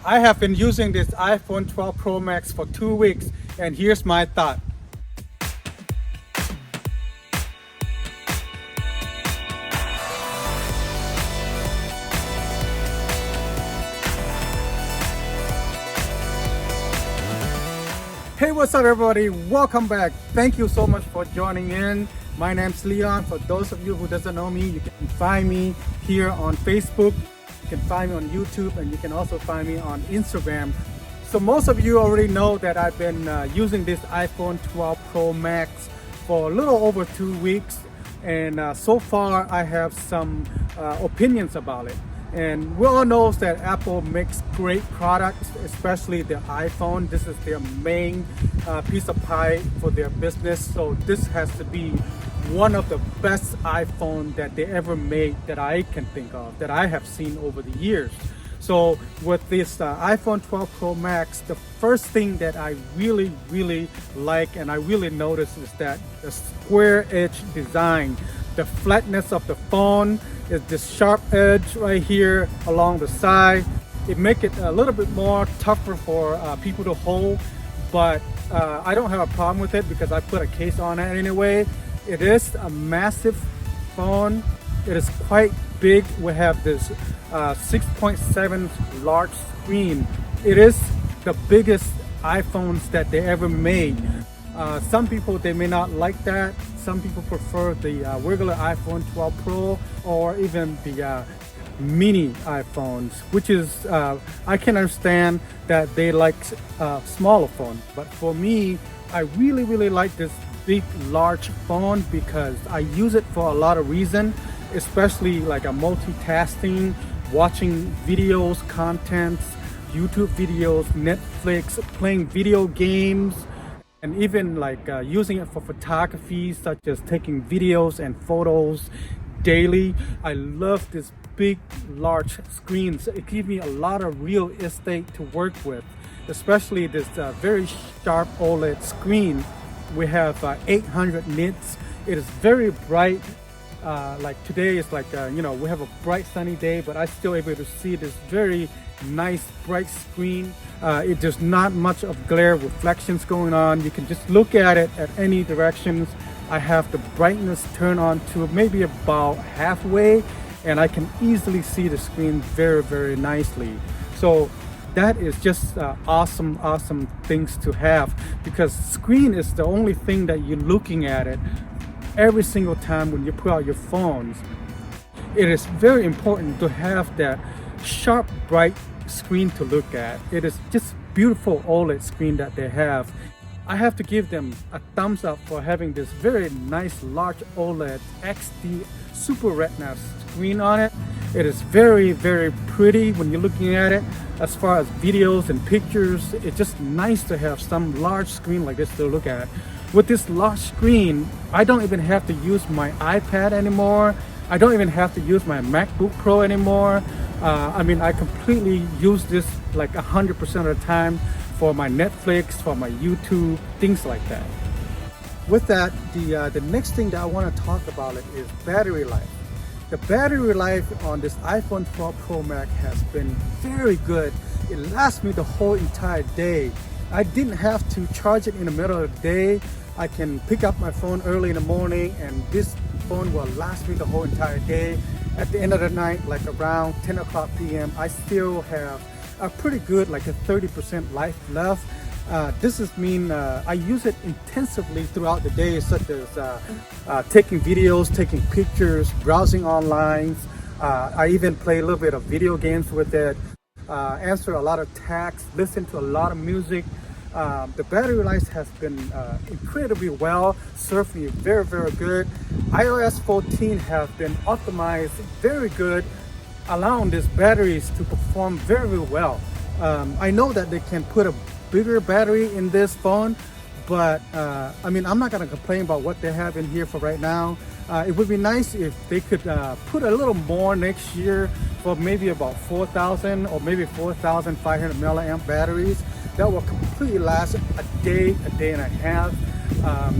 I have been using this iPhone 12 Pro Max for 2 weeks, and here's my thought. Hey, what's up, everybody? Welcome back. Thank you so much for joining in. My name's Leon. For those of you who doesn't know me, you can find me here on Facebook. You can find me on YouTube, and you can also find me on Instagram. So most of you already know that I've been using this iPhone 12 Pro Max for a little over 2 weeks, and so far I have some opinions about it. And we all know that Apple makes great products, especially the iPhone. This is their main piece of pie for their business. So this has to be one of the best iPhone that they ever made that I can think of, that I have seen over the years. So with this iPhone 12 Pro Max, the first thing that I really like and I really notice is that the square edge design, the flatness of the phone, is this sharp edge right here along the side. It makes it a little bit more tougher for people to hold, but I don't have a problem with it because I put a case on it anyway. It is a massive phone. It is quite big. We have this 6.7 large screen. It is the biggest iPhones that they ever made. Some people, they may not like that. Some people prefer the regular iPhone 12 Pro or even the mini iPhones, which is, I can understand that they like smaller phone. But for me, I really like this big, large phone because I use it for a lot of reasons, especially like a multitasking, watching videos, contents, YouTube videos, Netflix, playing video games, and even like using it for photography, such as taking videos and photos daily. I love this big, large screens. It gives me a lot of real estate to work with, especially this very sharp OLED screen. We have 800 nits. It is very bright. Like today is like, we have a bright sunny day, but I'm still able to see this very nice bright screen. There's not much of glare reflections going on. You can just look at it at any directions. I have the brightness turned on to maybe about halfway, and I can easily see the screen very nicely. So that is just awesome things to have, because screen is the only thing that you're looking at it every single time when you pull out your phones. It is very important to have that sharp, bright screen to look at. It is just beautiful OLED screen that they have. I have to give them a thumbs up for having this very nice large OLED XD Super Retina screen on it. It is very pretty when you're looking at it. As far as videos and pictures, it's just nice to have some large screen like this to look at. With this large screen, I don't even have to use my iPad anymore. I don't even have to use my MacBook Pro anymore. I completely use this like 100% of the time for my Netflix, for my YouTube, things like that. With that, the next thing that I want to talk about it is battery life. The battery life on this iPhone 12 Pro Max has been very good. It lasts me the whole entire day. I didn't have to charge it in the middle of the day. I can pick up my phone early in the morning, and this phone will last me the whole entire day. At the end of the night, like around 10 o'clock p.m., I still have a pretty good, like a 30% life left. This is mean I use it intensively throughout the day, such as taking videos, taking pictures, browsing online. I even play a little bit of video games with it, answer a lot of texts, listen to a lot of music. The battery life has been incredibly well, served me very good. iOS 14 have been optimized very good, allowing these batteries to perform very well. I know that they can put a bigger battery in this phone, but I'm not gonna complain about what they have in here for right now. It would be nice if they could put a little more next year for maybe about 4,000 or maybe 4,500 milliamp batteries. That will completely last a day and a half.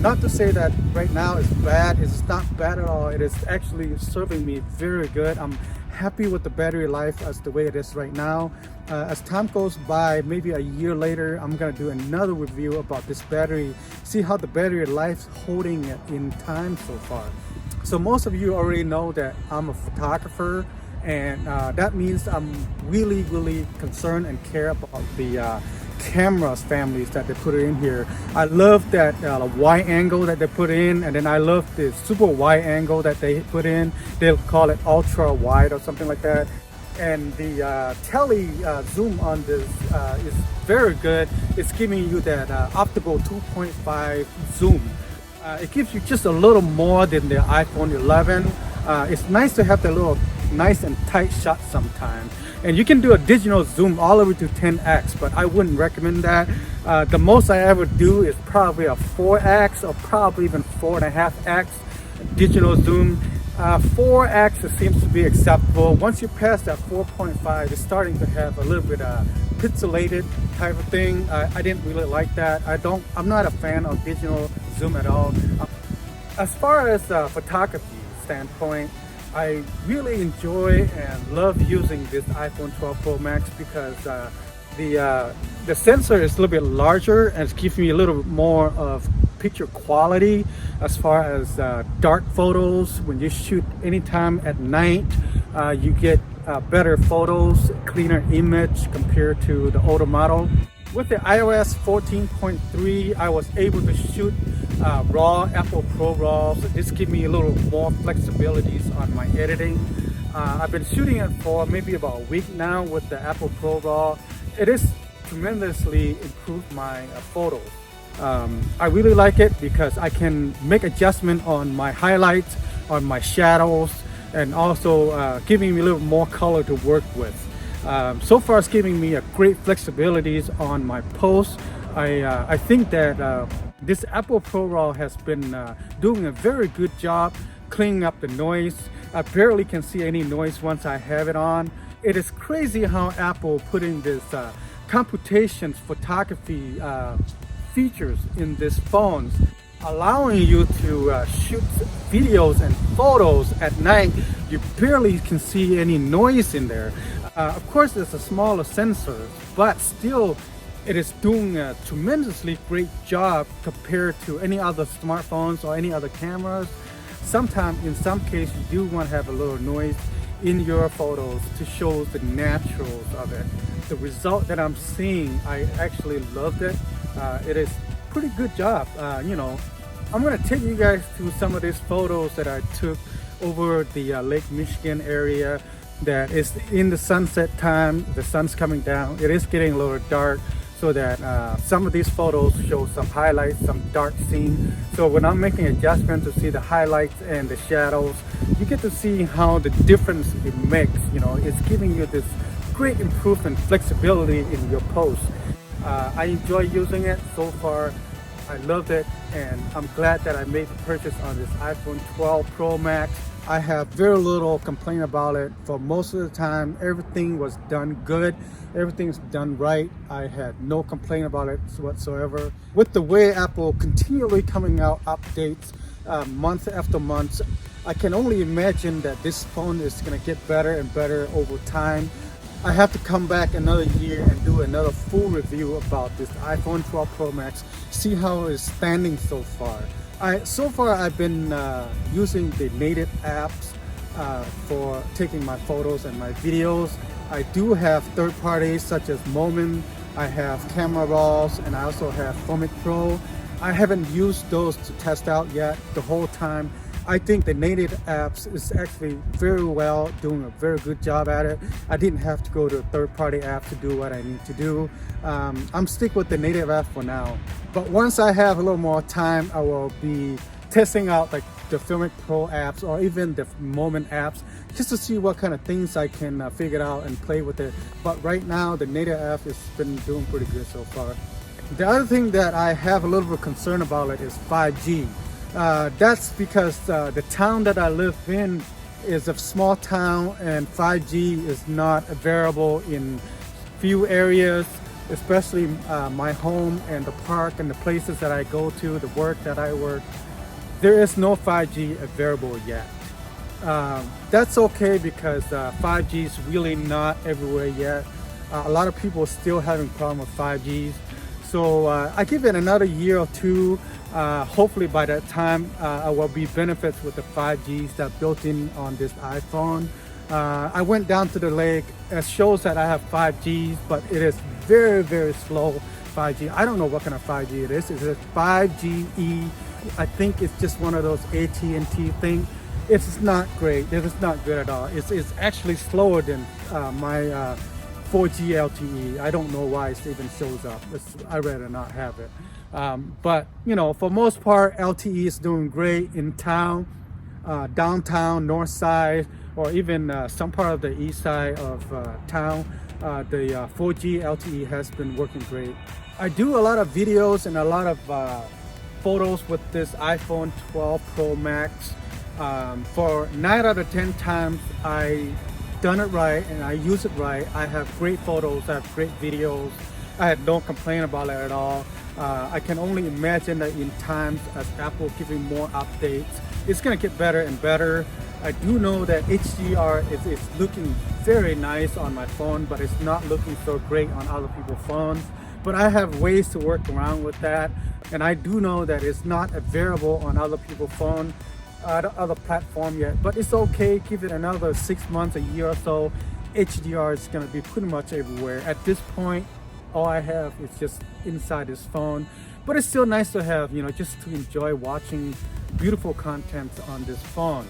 Not to say that right now it's bad. It's not bad at all. It is actually serving me very good. I'm happy with the battery life as the way it is right now. As time goes by, maybe a year later, I'm gonna do another review about this battery, see how the battery life's holding it in time so far. So most of you already know that I'm a photographer, and that means I'm really concerned and care about the cameras families that they put in here. I love that wide angle that they put in, and then I love the super wide angle that they put in. They'll call it ultra wide or something like that. And the tele zoom on this is very good. It's giving you that optical 2.5 zoom. It gives you just a little more than the iPhone 11. It's nice to have that little nice and tight shot sometimes. And you can do a digital zoom all the way to 10x, but I wouldn't recommend that. The most I ever do is probably a 4x or probably even 4.5x digital zoom. 4x seems to be acceptable. Once you pass that 4.5, it's starting to have a little bit of pixelated type of thing. I didn't really like that. I'm not a fan of digital zoom at all. As far as photography standpoint, I really enjoy and love using this iPhone 12 Pro Max because the sensor is a little bit larger and it's giving me a little bit more of picture quality as far as dark photos. When you shoot anytime at night, you get better photos, cleaner image compared to the older model. With the iOS 14.3, I was able to shoot raw Apple Pro RAWs. This gives me a little more flexibilities on my editing. I've been shooting it for maybe about a week now with the Apple Pro RAW. It has tremendously improved my photos. I really like it because I can make adjustment on my highlights, on my shadows, and also giving me a little more color to work with. So far it's giving me a great flexibilities on my posts. I think that this Apple Pro RAW has been doing a very good job cleaning up the noise. I barely can see any noise once I have it on. It is crazy how Apple put in this computations photography features in these phones, allowing you to shoot videos and photos at night. You barely can see any noise in there. Of course, it's a smaller sensor, but still it is doing a tremendously great job compared to any other smartphones or any other cameras. Sometimes, in some cases, you do want to have a little noise in your photos to show the naturals of it. The result that I'm seeing, I actually loved it. It is pretty good job. You know, I'm gonna take you guys to some of these photos that I took over the Lake Michigan area. That is in the sunset time. The sun's coming down. It is getting a little dark, so that some of these photos show some highlights, some dark scene. So when I'm making adjustments to see the highlights and the shadows, you get to see how the difference it makes. You know, it's giving you this great improvement, flexibility in your post. I enjoy using it so far. I loved it, and I'm glad that I made the purchase on this iPhone 12 Pro Max. I have very little complaint about it. For most of the time, everything was done good. Everything's done right. I had no complaint about it whatsoever. With the way Apple continually coming out updates month after month, I can only imagine that this phone is gonna get better and better over time. I have to come back another year and do another full review about this iPhone 12 Pro Max, see how it's standing so far. So far I've been using the native apps for taking my photos and my videos. I do have third parties such as Moment, I have Camera Raws, and I also have Filmic Pro. I haven't used those to test out yet the whole time. I think the native apps is actually very well, doing a very good job at it. I didn't have to go to a third-party app to do what I need to do. I'm stick with the native app for now. But once I have a little more time, I will be testing out like the Filmic Pro apps or even the Moment apps, just to see what kind of things I can figure out and play with it. But right now, the native app has been doing pretty good so far. The other thing that I have a little bit of concern about it is 5G. That's because the town that I live in is a small town and 5G is not available in few areas. especially my home and the park and the places that I go to, the work that I work. There is no 5G available yet. That's okay because 5G is really not everywhere yet. A lot of people are still having problem with 5Gs. So I give it another year or two. Hopefully by that time, I will be benefits with the 5Gs that built in on this iPhone. I went down to the lake. It shows that I have 5Gs, but it is very, very slow 5G. I don't know what kind of 5G it is. It's a 5GE. I think it's just one of those AT&T things. It's not great. It is not good at all. It's actually slower than my 4G LTE. I don't know why it even shows up. I'd rather not have it. But you know, for most part, LTE is doing great in town, downtown, north side, or even some part of the east side of town. The 4G LTE has been working great. I do a lot of videos and a lot of photos with this iPhone 12 Pro Max. For 9 out of 10 times I done it right and I use it right. I have great photos, I have great videos. I had no complaint about it at all. I can only imagine that in times as Apple giving more updates, it's gonna get better and better. I do know that HDR is looking very nice on my phone, but it's not looking so great on other people's phones. But I have ways to work around with that. And I do know that it's not available on other people's phones, other platform yet, but it's okay. Give it another 6 months, a year or so. HDR is going to be pretty much everywhere. At this point, all I have is just inside this phone, but it's still nice to have, you know, just to enjoy watching beautiful content on this phone.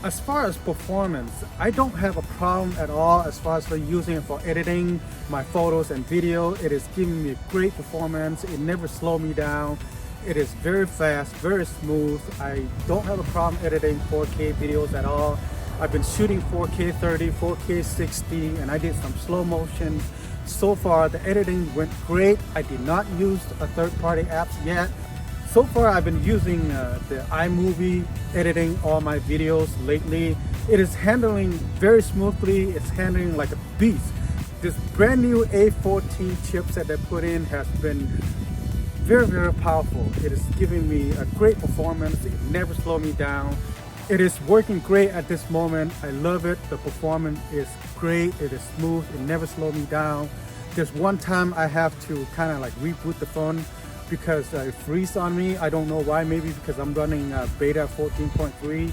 As far as performance, I don't have a problem at all as far as for using it for editing my photos and video. It is giving me great performance. It never slows me down. It is very fast, very smooth. I don't have a problem editing 4K videos at all. I've been shooting 4K 30, 4K 60, and I did some slow motion. So far, the editing went great. I did not use a third-party apps yet. So far, I've been using the iMovie editing all my videos lately. It is handling very smoothly. It's handling like a beast. This brand new A14 chipset they put in has been very, very powerful. It is giving me a great performance. It never slowed me down. It is working great at this moment. I love it. The performance is great. It is smooth. It never slowed me down. There's one time I have to kind of like reboot the phone because it freezes on me. I don't know why, maybe because I'm running beta 14.3.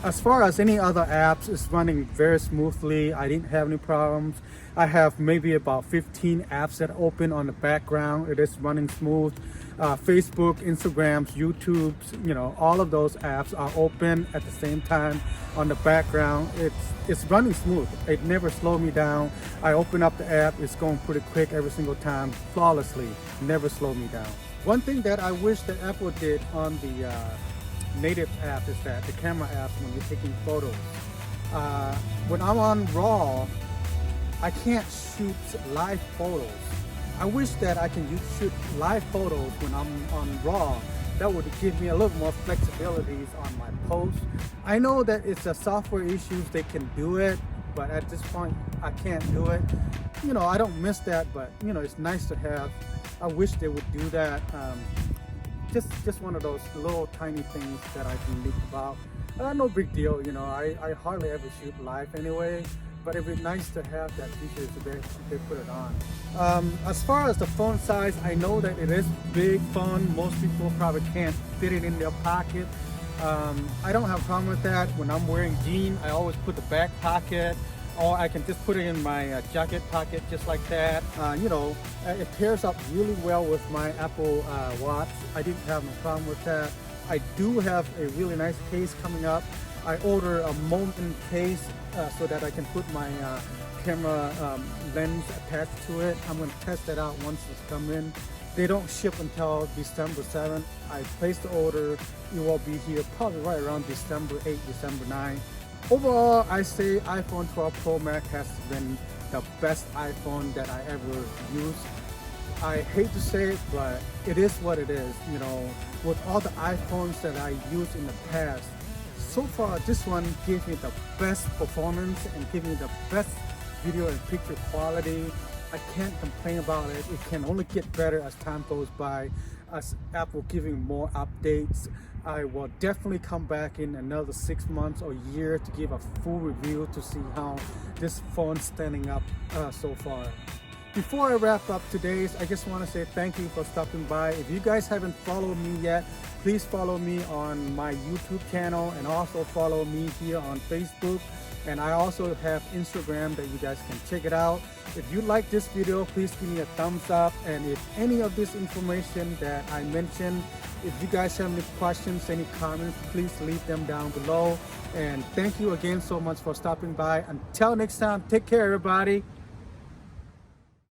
As far as any other apps, it's running very smoothly. I didn't have any problems. I have maybe about 15 apps that open on the background. It is running smooth. Facebook, Instagrams, YouTubes, you know, all of those apps are open at the same time on the background. It's running smooth. It never slowed me down. I open up the app, it's going pretty quick every single time, flawlessly, never slowed me down. One thing that I wish that Apple did on the native app is that the camera app when you're taking photos. When I'm on RAW, I can't shoot live photos. I wish that I can shoot live photos when I'm on RAW. That would give me a little more flexibilities on my post. I know that it's a software issues, they can do it, but at this point I can't do it. You know, I don't miss that, but you know, it's nice to have. I wish they would do that. Just one of those little tiny things that I can think about. No big deal, you know, I hardly ever shoot live anyway, but it'd be nice to have that feature if they put it on. As far as the phone size, I know that it is big phone. Most people probably can't fit it in their pocket. I don't have a problem with that. When I'm wearing jeans, I always put the back pocket, or I can just put it in my jacket pocket just like that. You know, it pairs up really well with my Apple Watch. I didn't have no problem with that. I do have a really nice case coming up. I ordered a Moment case so that I can put my camera lens attached to it. I'm going to test that out once it's come in. They don't ship until December 7th. I placed the order. It will be here probably right around December 8, December 9. Overall, I say iPhone 12 Pro Max has been the best iPhone that I ever used. I hate to say it, but it is what it is. You know, with all the iPhones that I used in the past, so far this one gave me the best performance and gave me the best video and picture quality. I can't complain about it. It can only get better as time goes by, as Apple giving more updates. I will definitely come back in another 6 months or year to give a full review to see how this phone's standing up so far. Before I wrap up today's, I just want to say thank you for stopping by. If you guys haven't followed me yet, please follow me on my YouTube channel and also follow me here on Facebook. And I also have Instagram that you guys can check it out. If you like this video, please give me a thumbs up. And if any of this information that I mentioned, if you guys have any questions, any comments, please leave them down below. And thank you again so much for stopping by. Until next time, take care, everybody.